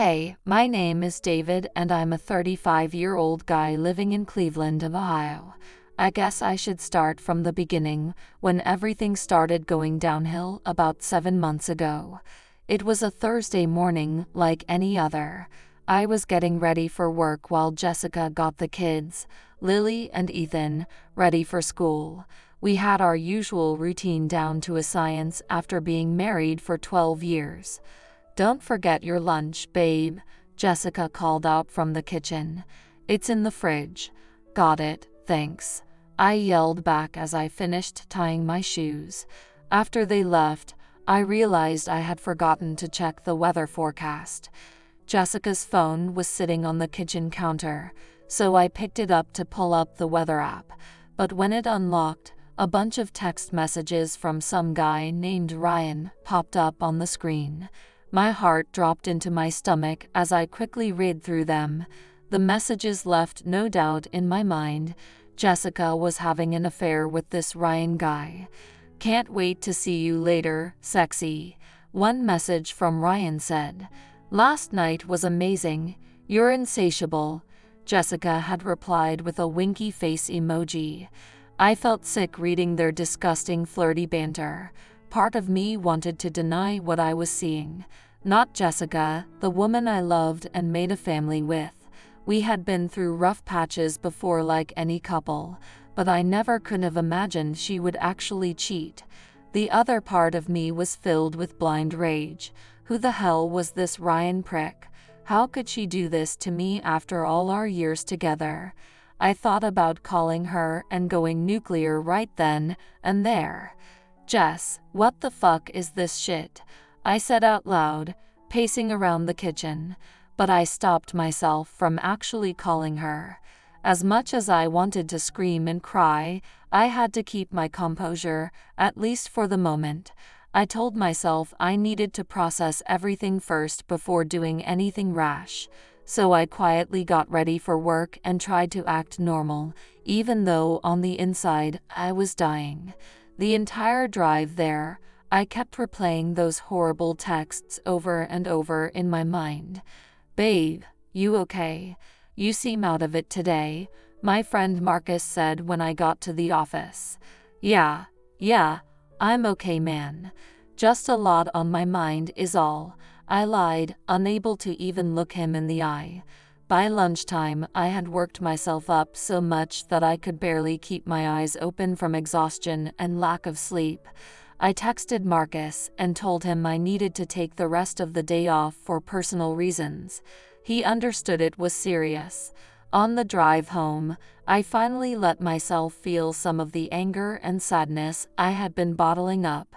Hey, my name is David and I'm a 35-year-old guy living in Cleveland, Ohio. I guess I should start from the beginning, when everything started going downhill about 7 months ago. It was a Thursday morning like any other. I was getting ready for work while Jessica got the kids, Lily and Ethan, ready for school. We had our usual routine down to a science after being married for 12 years. "Don't forget your lunch, babe," Jessica called out from the kitchen. "It's in the fridge." "Got it, thanks," I yelled back as I finished tying my shoes. After they left, I realized I had forgotten to check the weather forecast. Jessica's phone was sitting on the kitchen counter, so I picked it up to pull up the weather app. But when it unlocked, a bunch of text messages from some guy named Ryan popped up on the screen. My heart dropped into my stomach as I quickly read through them. The messages left no doubt in my mind. Jessica was having an affair with this Ryan guy. "Can't wait to see you later, sexy," one message from Ryan said. "Last night was amazing. You're insatiable," Jessica had replied with a winky face emoji. I felt sick reading their disgusting flirty banter. Part of me wanted to deny what I was seeing. Not Jessica, the woman I loved and made a family with. We had been through rough patches before like any couple, but I never could have imagined she would actually cheat. The other part of me was filled with blind rage. Who the hell was this Ryan prick? How could she do this to me after all our years together? I thought about calling her and going nuclear right then and there. "Jess, what the fuck is this shit?" I said out loud, pacing around the kitchen, but I stopped myself from actually calling her. As much as I wanted to scream and cry, I had to keep my composure, at least for the moment. I told myself I needed to process everything first before doing anything rash. So I quietly got ready for work and tried to act normal, even though on the inside I was dying. The entire drive there, I kept replaying those horrible texts over and over in my mind. "Babe, you okay? You seem out of it today," my friend Marcus said when I got to the office. Yeah, I'm okay, man. Just a lot on my mind is all," I lied, unable to even look him in the eye. By lunchtime, I had worked myself up so much that I could barely keep my eyes open from exhaustion and lack of sleep. I texted Marcus and told him I needed to take the rest of the day off for personal reasons. He understood it was serious. On the drive home, I finally let myself feel some of the anger and sadness I had been bottling up.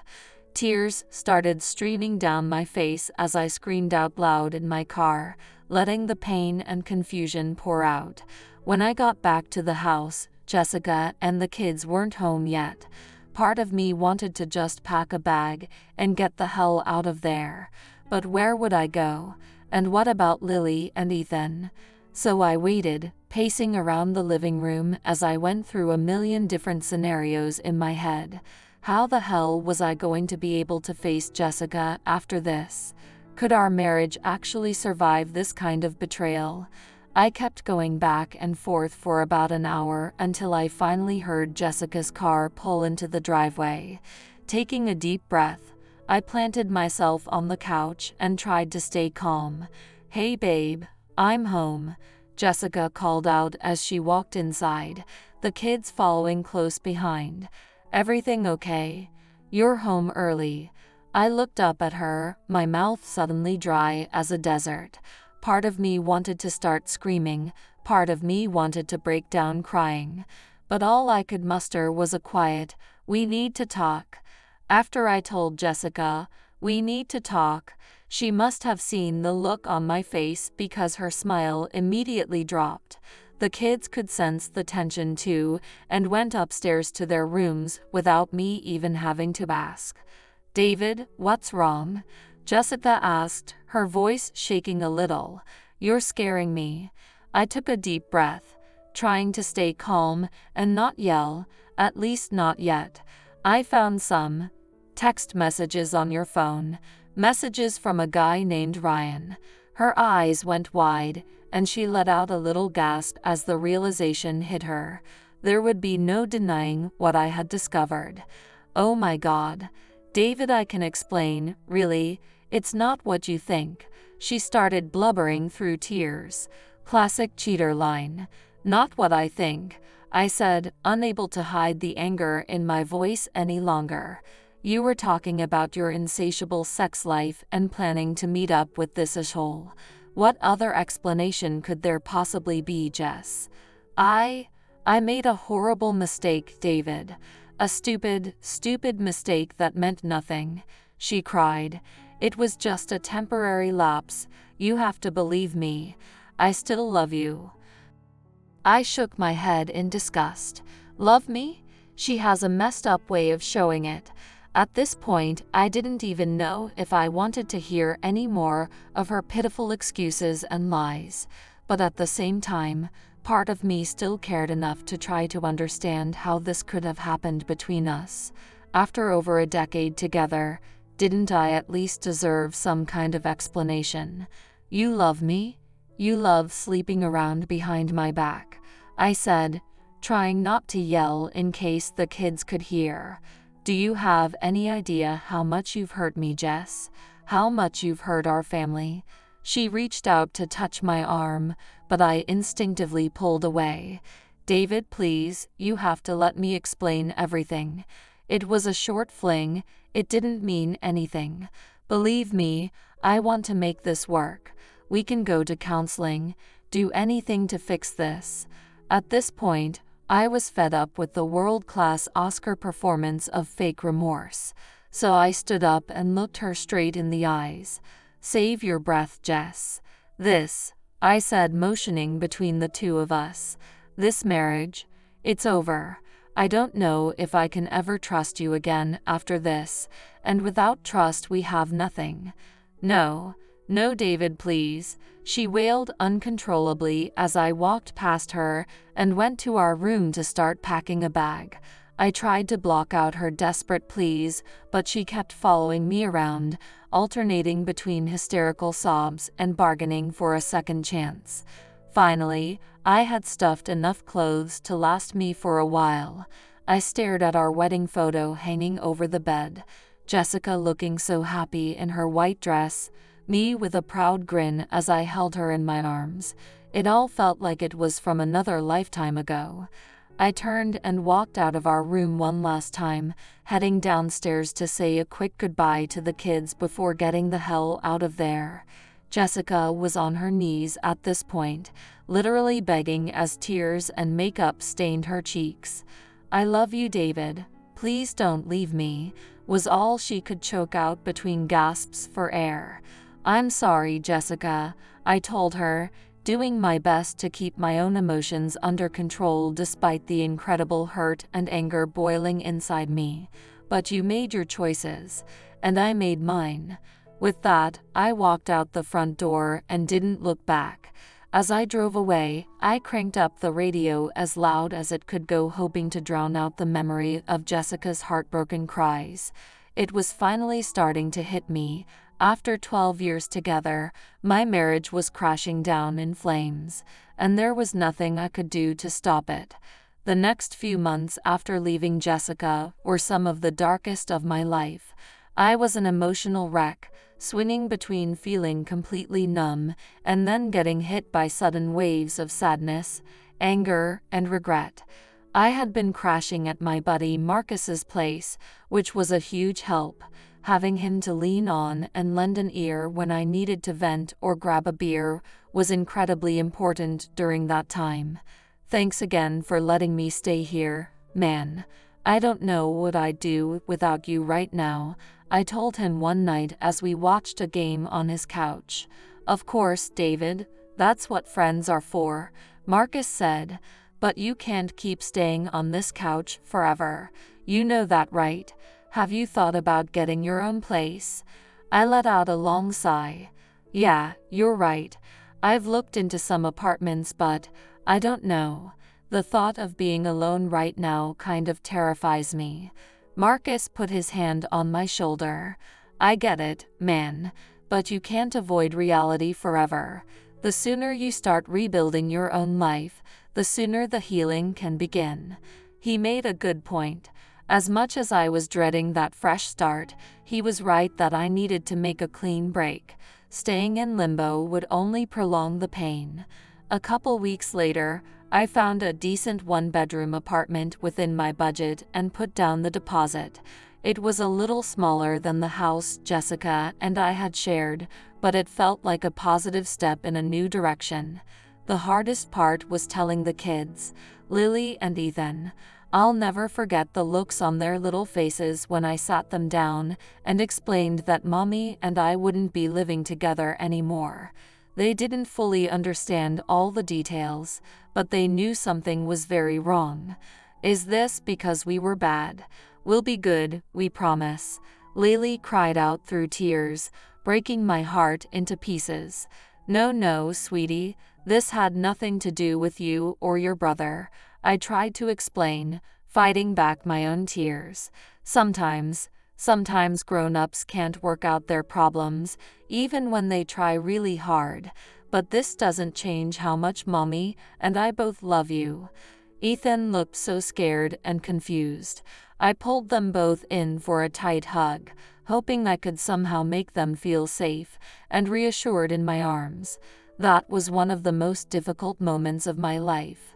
Tears started streaming down my face as I screamed out loud in my car, letting the pain and confusion pour out. When I got back to the house, Jessica and the kids weren't home yet. Part of me wanted to just pack a bag and get the hell out of there. But where would I go? And what about Lily and Ethan? So I waited, pacing around the living room as I went through a million different scenarios in my head. How the hell was I going to be able to face Jessica after this? Could our marriage actually survive this kind of betrayal? I kept going back and forth for about an hour until I finally heard Jessica's car pull into the driveway. Taking a deep breath, I planted myself on the couch and tried to stay calm. "Hey babe, I'm home," Jessica called out as she walked inside, the kids following close behind. "Everything okay? You're home early." I looked up at her, my mouth suddenly dry as a desert. Part of me wanted to start screaming, part of me wanted to break down crying. But all I could muster was a quiet, "We need to talk." After I told Jessica, "We need to talk," she must have seen the look on my face because her smile immediately dropped. The kids could sense the tension too and went upstairs to their rooms without me even having to ask. "David, what's wrong?" Jessica asked, her voice shaking a little. "You're scaring me." I took a deep breath, trying to stay calm and not yell, at least not yet. "I found some text messages on your phone, messages from a guy named Ryan. Her eyes went wide, and she let out a little gasp as the realization hit her. There would be no denying what I had discovered. Oh my God. David, I can explain, really, it's not what you think. She started blubbering through tears. Classic cheater line. Not what I think, I said, unable to hide the anger in my voice any longer. You were talking about your insatiable sex life and planning to meet up with this asshole. What other explanation could there possibly be, Jess? I made a horrible mistake, David. A stupid mistake that meant nothing. She cried. It was just a temporary lapse. You have to believe me. I still love you. I shook my head in disgust. Love me? She has a messed up way of showing it. At this point, I didn't even know if I wanted to hear any more of her pitiful excuses and lies. But at the same time, part of me still cared enough to try to understand how this could have happened between us. After over a decade together, didn't I at least deserve some kind of explanation? You love me? You love sleeping around behind my back, I said, trying not to yell in case the kids could hear. Do you have any idea how much you've hurt me, Jess? How much you've hurt our family? She reached out to touch my arm, but I instinctively pulled away. David, please, you have to let me explain everything. It was a short fling, it didn't mean anything. Believe me, I want to make this work. We can go to counseling, do anything to fix this. At this point, I was fed up with the world-class Oscar performance of fake remorse, so I stood up and looked her straight in the eyes. Save your breath, Jess. This, I said, motioning between the two of us. This marriage, it's over. I don't know if I can ever trust you again after this, and without trust we have nothing. No, David, please, she wailed uncontrollably as I walked past her and went to our room to start packing a bag. I tried to block out her desperate pleas, but she kept following me around, alternating between hysterical sobs and bargaining for a second chance. Finally, I had stuffed enough clothes to last me for a while. I stared at our wedding photo hanging over the bed, Jessica looking so happy in her white dress, me with a proud grin as I held her in my arms. It all felt like it was from another lifetime ago. I turned and walked out of our room one last time, heading downstairs to say a quick goodbye to the kids before getting the hell out of there. Jessica was on her knees at this point, literally begging as tears and makeup stained her cheeks. I love you, David. Please don't leave me, was all she could choke out between gasps for air. I'm sorry, Jessica, I told her, doing my best to keep my own emotions under control despite the incredible hurt and anger boiling inside me. But you made your choices, and I made mine. With that, I walked out the front door and didn't look back. As I drove away, I cranked up the radio as loud as it could go, hoping to drown out the memory of Jessica's heartbroken cries. It was finally starting to hit me. After 12 years together, my marriage was crashing down in flames, and there was nothing I could do to stop it. The next few months after leaving Jessica were some of the darkest of my life. I was an emotional wreck, swinging between feeling completely numb and then getting hit by sudden waves of sadness, anger, and regret. I had been crashing at my buddy Marcus's place, which was a huge help. Having him to lean on and lend an ear when I needed to vent or grab a beer was incredibly important during that time. Thanks again for letting me stay here, man. I don't know what I'd do without you right now, I told him one night as we watched a game on his couch. Of course, David, that's what friends are for, Marcus said, but you can't keep staying on this couch forever. You know that, right? Have you thought about getting your own place? I let out a long sigh. Yeah, you're right. I've looked into some apartments, but I don't know. The thought of being alone right now kind of terrifies me. Marcus put his hand on my shoulder. I get it, man, but you can't avoid reality forever. The sooner you start rebuilding your own life, the sooner the healing can begin." He made a good point. As much as I was dreading that fresh start, he was right that I needed to make a clean break. Staying in limbo would only prolong the pain. A couple weeks later, I found a decent one-bedroom apartment within my budget and put down the deposit. It was a little smaller than the house Jessica and I had shared, but it felt like a positive step in a new direction. The hardest part was telling the kids, Lily and Ethan. I'll never forget the looks on their little faces when I sat them down and explained that Mommy and I wouldn't be living together anymore. They didn't fully understand all the details, but they knew something was very wrong. "Is this because we were bad? We'll be good, we promise." Lily cried out through tears, breaking my heart into pieces. No, sweetie, this had nothing to do with you or your brother," I tried to explain, fighting back my own tears. Sometimes grown-ups can't work out their problems, even when they try really hard, but this doesn't change how much Mommy and I both love you. Ethan looked so scared and confused. I pulled them both in for a tight hug, hoping I could somehow make them feel safe and reassured in my arms. That was one of the most difficult moments of my life.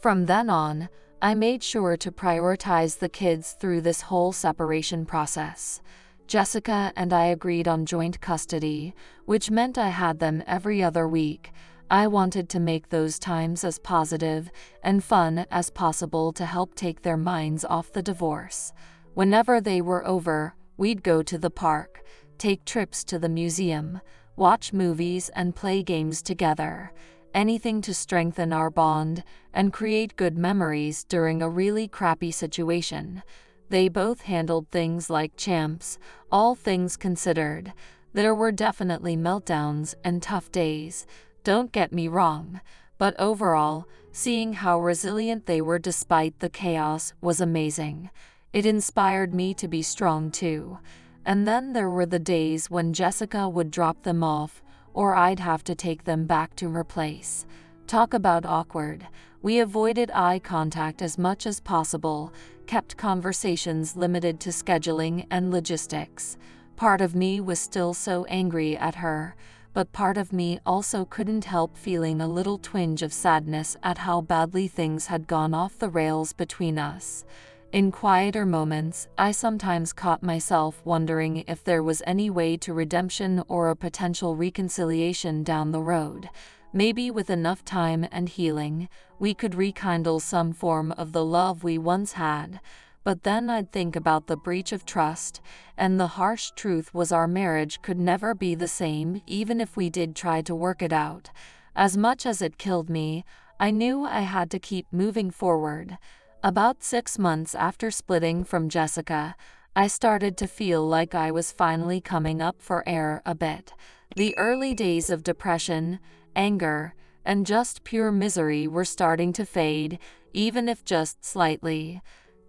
From then on, I made sure to prioritize the kids through this whole separation process. Jessica and I agreed on joint custody, which meant I had them every other week. I wanted to make those times as positive and fun as possible to help take their minds off the divorce. Whenever they were over, we'd go to the park, take trips to the museum, watch movies and play games together. Anything to strengthen our bond and create good memories during a really crappy situation. They both handled things like champs, all things considered. There were definitely meltdowns and tough days, don't get me wrong, but overall, seeing how resilient they were despite the chaos was amazing. It inspired me to be strong too. And then there were the days when Jessica would drop them off, or I'd have to take them back to her place. Talk about awkward. We avoided eye contact as much as possible, kept conversations limited to scheduling and logistics. Part of me was still so angry at her, but part of me also couldn't help feeling a little twinge of sadness at how badly things had gone off the rails between us. In quieter moments, I sometimes caught myself wondering if there was any way to redemption or a potential reconciliation down the road. Maybe with enough time and healing, we could rekindle some form of the love we once had. But then I'd think about the breach of trust, and the harsh truth was our marriage could never be the same even if we did try to work it out. As much as it killed me, I knew I had to keep moving forward. About 6 months after splitting from Jessica, I started to feel like I was finally coming up for air a bit. The early days of depression, anger, and just pure misery were starting to fade, even if just slightly.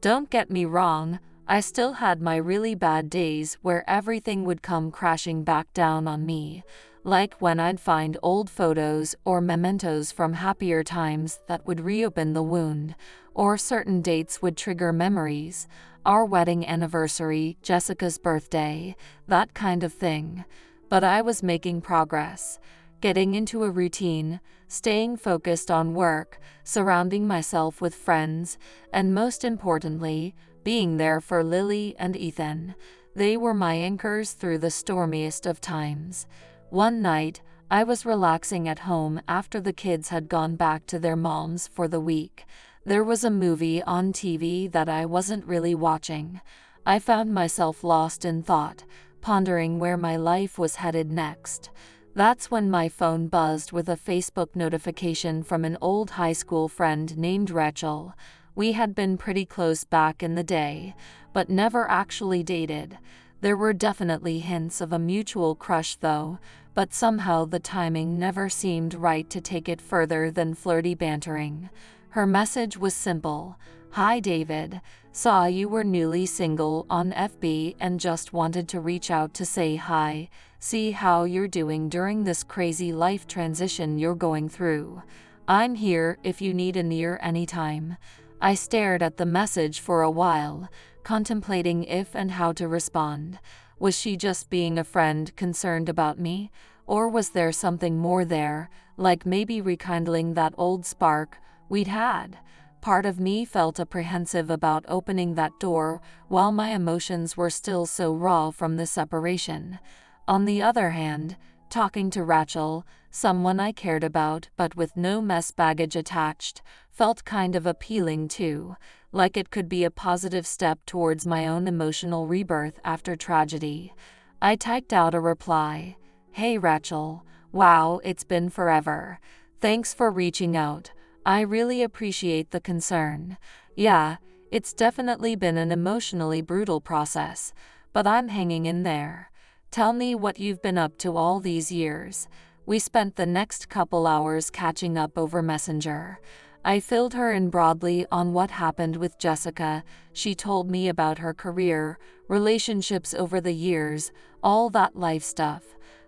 Don't get me wrong, I still had my really bad days where everything would come crashing back down on me, like when I'd find old photos or mementos from happier times that would reopen the wound, or certain dates would trigger memories, our wedding anniversary, Jessica's birthday, that kind of thing. But I was making progress, getting into a routine, staying focused on work, surrounding myself with friends, and most importantly, being there for Lily and Ethan. They were my anchors through the stormiest of times. One night, I was relaxing at home after the kids had gone back to their moms for the week. There was a movie on TV that I wasn't really watching. I found myself lost in thought, pondering where my life was headed next. That's when my phone buzzed with a Facebook notification from an old high school friend named Rachel. We had been pretty close back in the day, but never actually dated. There were definitely hints of a mutual crush though, but somehow the timing never seemed right to take it further than flirty bantering. Her message was simple. "Hi David, saw you were newly single on FB and just wanted to reach out to say hi. see how you're doing during this crazy life transition you're going through. I'm here if you need an ear anytime." I stared at the message for a while, contemplating if and how to respond. Was she just being a friend concerned about me? Or was there something more there, like maybe rekindling that old spark we'd had? Part of me felt apprehensive about opening that door while my emotions were still so raw from the separation. On the other hand, talking to Rachel, someone I cared about but with no mess baggage attached, felt kind of appealing too, like it could be a positive step towards my own emotional rebirth after tragedy. I typed out a reply. "Hey Rachel, wow, it's been forever. Thanks for reaching out. I really appreciate the concern. Yeah, it's definitely been an emotionally brutal process, but I'm hanging in there. Tell me what you've been up to all these years." We spent the next couple hours catching up over Messenger. I filled her in broadly on what happened with Jessica. She told me about her career, relationships over the years, all that life stuff.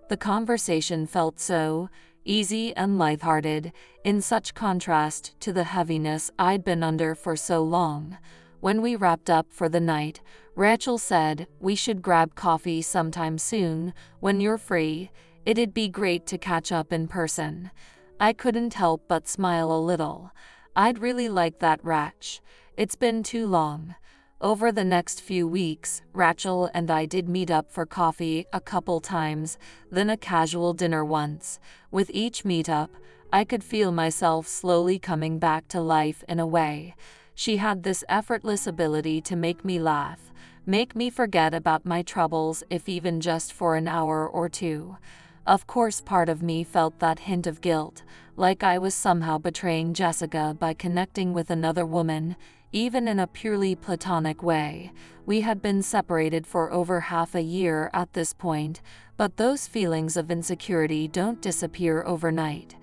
The conversation felt so easy and lighthearted, in such contrast to the heaviness I'd been under for so long. When we wrapped up for the night, Rachel said, "We should grab coffee sometime soon, when you're free. It'd be great to catch up in person." I couldn't help but smile a little. I'd really like that, Rach. It's been too long. Over the next few weeks, Rachel and I did meet up for coffee a couple times, then a casual dinner once. With each meetup, I could feel myself slowly coming back to life in a way. She had this effortless ability to make me laugh, make me forget about my troubles if even just for an hour or two. Of course, part of me felt that hint of guilt, like I was somehow betraying Jessica by connecting with another woman, even in a purely platonic way. We had been separated for over half a year at this point, but those feelings of insecurity don't disappear overnight.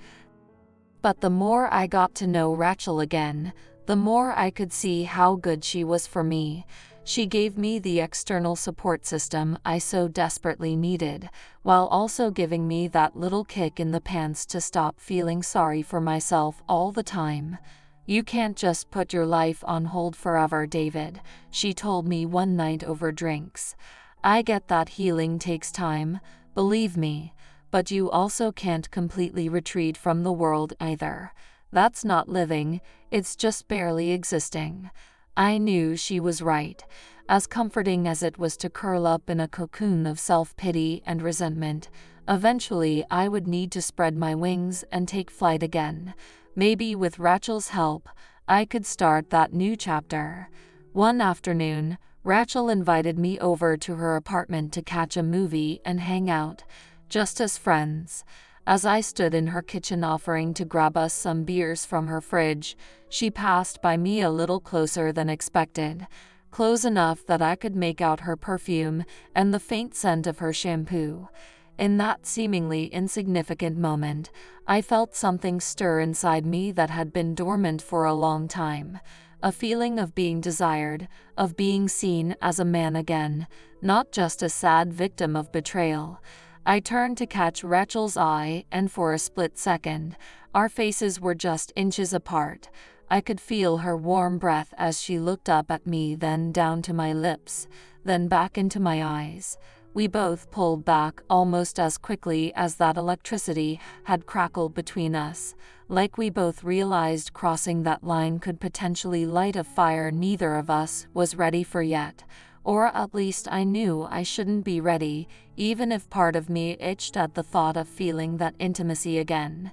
But the more I got to know Rachel again, the more I could see how good she was for me. She gave me the external support system I so desperately needed, while also giving me that little kick in the pants to stop feeling sorry for myself all the time. "You can't just put your life on hold forever, David," she told me one night over drinks. "I get that healing takes time, believe me, but you also can't completely retreat from the world either. That's not living, it's just barely existing." I knew she was right. As comforting as it was to curl up in a cocoon of self-pity and resentment, eventually I would need to spread my wings and take flight again. Maybe with Rachel's help, I could start that new chapter. One afternoon, Rachel invited me over to her apartment to catch a movie and hang out, just as friends. As I stood in her kitchen offering to grab us some beers from her fridge, she passed by me a little closer than expected, close enough that I could make out her perfume and the faint scent of her shampoo. In that seemingly insignificant moment, I felt something stir inside me that had been dormant for a long time. A feeling of being desired, of being seen as a man again, not just a sad victim of betrayal. I turned to catch Rachel's eye, and for a split second, our faces were just inches apart. I could feel her warm breath as she looked up at me, then down to my lips, then back into my eyes. We both pulled back almost as quickly as that electricity had crackled between us, like we both realized crossing that line could potentially light a fire neither of us was ready for yet. Or at least I knew I shouldn't be ready, even if part of me itched at the thought of feeling that intimacy again.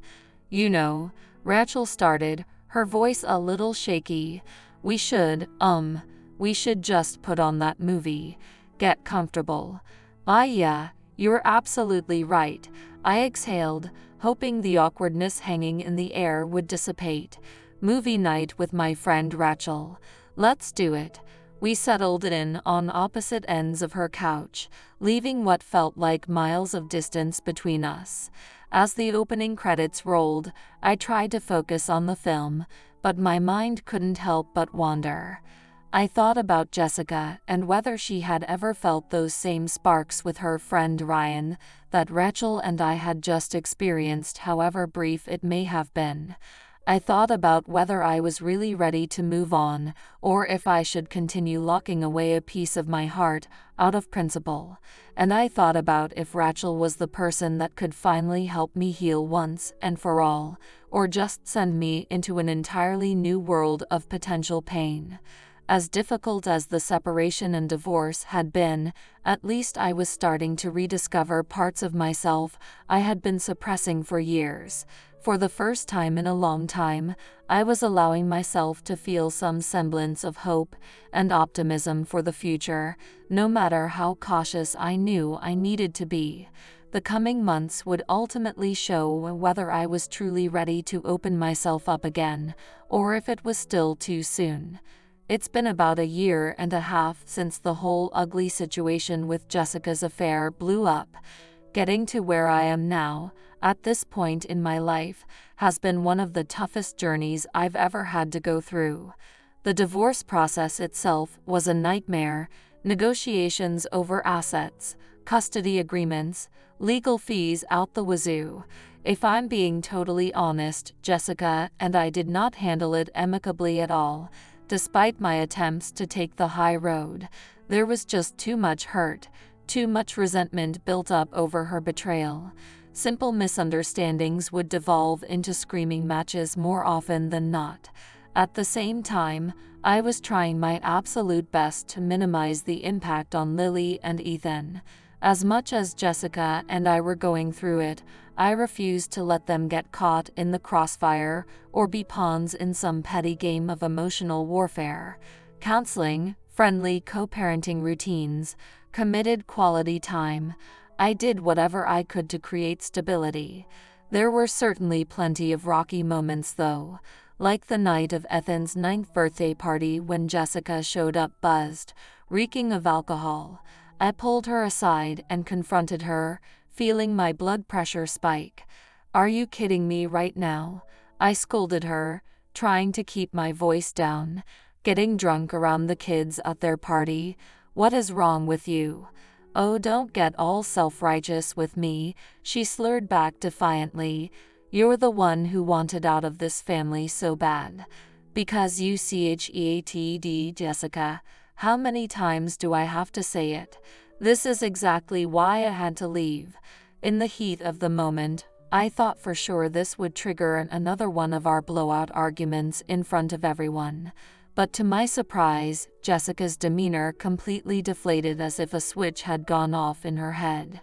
"You know," Rachel started, her voice a little shaky, we should just put on that movie. Get comfortable." Yeah, you're absolutely right," I exhaled, hoping the awkwardness hanging in the air would dissipate. "Movie night with my friend Rachel. Let's do it." We settled in on opposite ends of her couch, leaving what felt like miles of distance between us. As the opening credits rolled, I tried to focus on the film, but my mind couldn't help but wander. I thought about Jessica and whether she had ever felt those same sparks with her friend Ryan that Rachel and I had just experienced, however brief it may have been. I thought about whether I was really ready to move on, or if I should continue locking away a piece of my heart out of principle. And I thought about if Rachel was the person that could finally help me heal once and for all, or just send me into an entirely new world of potential pain. As difficult as the separation and divorce had been, at least I was starting to rediscover parts of myself I had been suppressing for years. For the first time in a long time, I was allowing myself to feel some semblance of hope and optimism for the future, no matter how cautious I knew I needed to be. The coming months would ultimately show whether I was truly ready to open myself up again, or if it was still too soon. It's been about a year and a half since the whole ugly situation with Jessica's affair blew up. Getting to where I am now, at this point in my life, has been one of the toughest journeys I've ever had to go through. The divorce process itself was a nightmare: negotiations over assets, custody agreements, legal fees out the wazoo. If I'm being totally honest, Jessica and I did not handle it amicably at all. Despite my attempts to take the high road, there was just too much hurt, too much resentment built up over her betrayal. Simple misunderstandings would devolve into screaming matches more often than not. At the same time, I was trying my absolute best to minimize the impact on Lily and Ethan. As much as Jessica and I were going through it, I refused to let them get caught in the crossfire or be pawns in some petty game of emotional warfare. Counseling, friendly co-parenting routines, committed quality time. I did whatever I could to create stability. There were certainly plenty of rocky moments though, like the night of Ethan's 9th birthday party when Jessica showed up buzzed, reeking of alcohol. I pulled her aside and confronted her, feeling my blood pressure spike. "Are you kidding me right now?" I scolded her, trying to keep my voice down. "Getting drunk around the kids at their party? What is wrong with you?" "Oh, don't get all self-righteous with me," she slurred back defiantly. "You're the one who wanted out of this family so bad." "Because you cheated, Jessica. How many times do I have to say it? This is exactly why I had to leave." In the heat of the moment, I thought for sure this would trigger another one of our blowout arguments in front of everyone. But to my surprise, Jessica's demeanor completely deflated as if a switch had gone off in her head.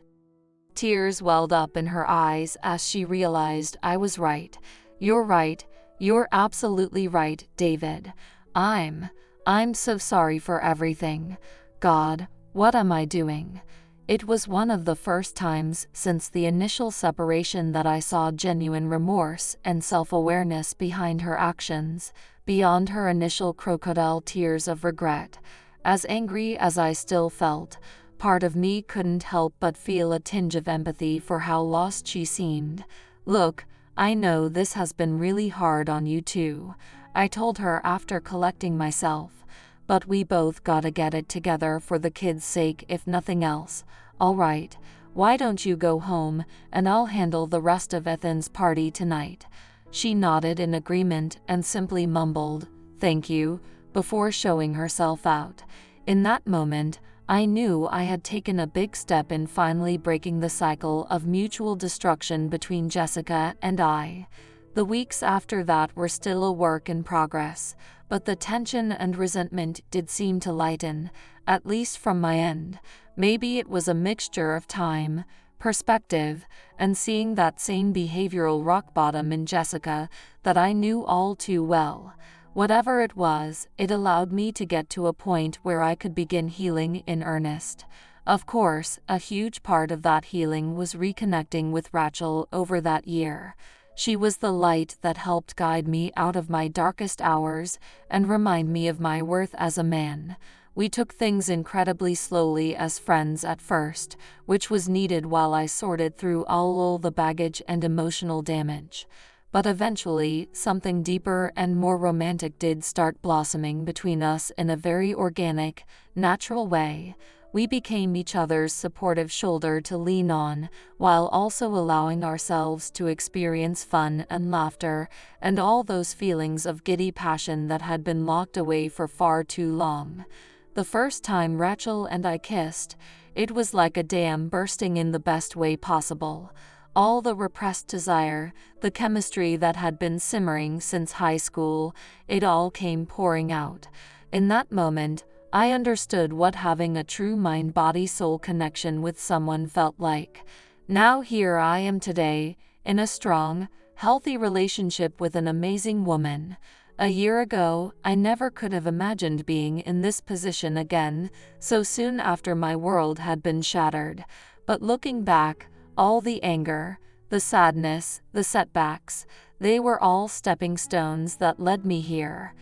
Tears welled up in her eyes as she realized I was right. "You're right. You're absolutely right, David. I'm so sorry for everything. God, what am I doing?" It was one of the first times since the initial separation that I saw genuine remorse and self-awareness behind her actions, beyond her initial crocodile tears of regret. As angry as I still felt, part of me couldn't help but feel a tinge of empathy for how lost she seemed. "Look, I know this has been really hard on you too," I told her after collecting myself. "But we both gotta get it together for the kids' sake if nothing else. All right, why don't you go home and I'll handle the rest of Ethan's party tonight?" She nodded in agreement and simply mumbled, "Thank you," before showing herself out. In that moment, I knew I had taken a big step in finally breaking the cycle of mutual destruction between Jessica and I. The weeks after that were still a work in progress, but the tension and resentment did seem to lighten, at least from my end. Maybe it was a mixture of time, perspective, and seeing that same behavioral rock bottom in Jessica that I knew all too well. Whatever it was, it allowed me to get to a point where I could begin healing in earnest. Of course, a huge part of that healing was reconnecting with Rachel over that year. She was the light that helped guide me out of my darkest hours and remind me of my worth as a man. We took things incredibly slowly as friends at first, which was needed while I sorted through all the baggage and emotional damage. But eventually, something deeper and more romantic did start blossoming between us in a very organic, natural way. We became each other's supportive shoulder to lean on, while also allowing ourselves to experience fun and laughter, and all those feelings of giddy passion that had been locked away for far too long. The first time Rachel and I kissed, it was like a dam bursting in the best way possible. All the repressed desire, the chemistry that had been simmering since high school, it all came pouring out. In that moment, I understood what having a true mind-body-soul connection with someone felt like. Now here I am today, in a strong, healthy relationship with an amazing woman. A year ago, I never could have imagined being in this position again, so soon after my world had been shattered. But looking back, all the anger, the sadness, the setbacks, they were all stepping stones that led me here.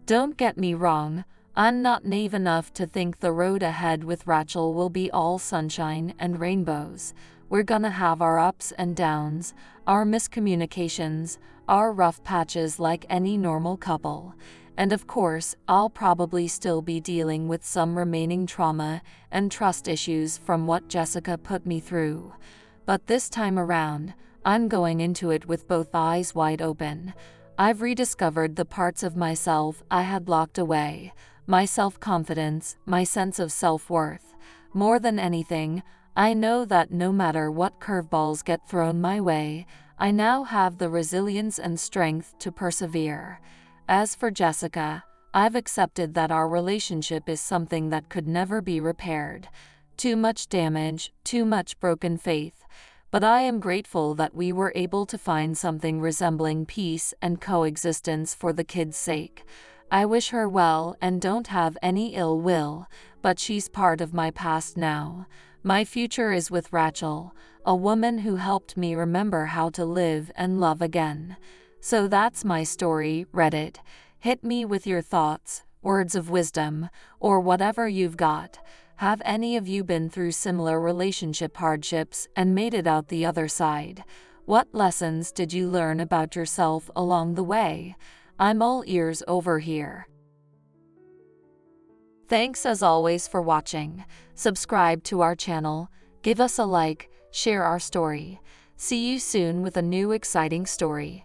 Don't get me wrong, I'm not naive enough to think the road ahead with Rachel will be all sunshine and rainbows. We're gonna have our ups and downs, our miscommunications, our rough patches like any normal couple. And of course, I'll probably still be dealing with some remaining trauma and trust issues from what Jessica put me through. But this time around, I'm going into it with both eyes wide open. I've rediscovered the parts of myself I had locked away, my self-confidence, my sense of self-worth. More than anything, I know that no matter what curveballs get thrown my way, I now have the resilience and strength to persevere. As for Jessica, I've accepted that our relationship is something that could never be repaired. Too much damage, too much broken faith. But I am grateful that we were able to find something resembling peace and coexistence for the kids' sake. I wish her well and don't have any ill will, but she's part of my past now. My future is with Rachel, a woman who helped me remember how to live and love again. So that's my story, Reddit. Hit me with your thoughts, words of wisdom, or whatever you've got. Have any of you been through similar relationship hardships and made it out the other side? What lessons did you learn about yourself along the way? I'm all ears over here. Thanks as always for watching. Subscribe to our channel, give us a like, share our story. See you soon with a new exciting story.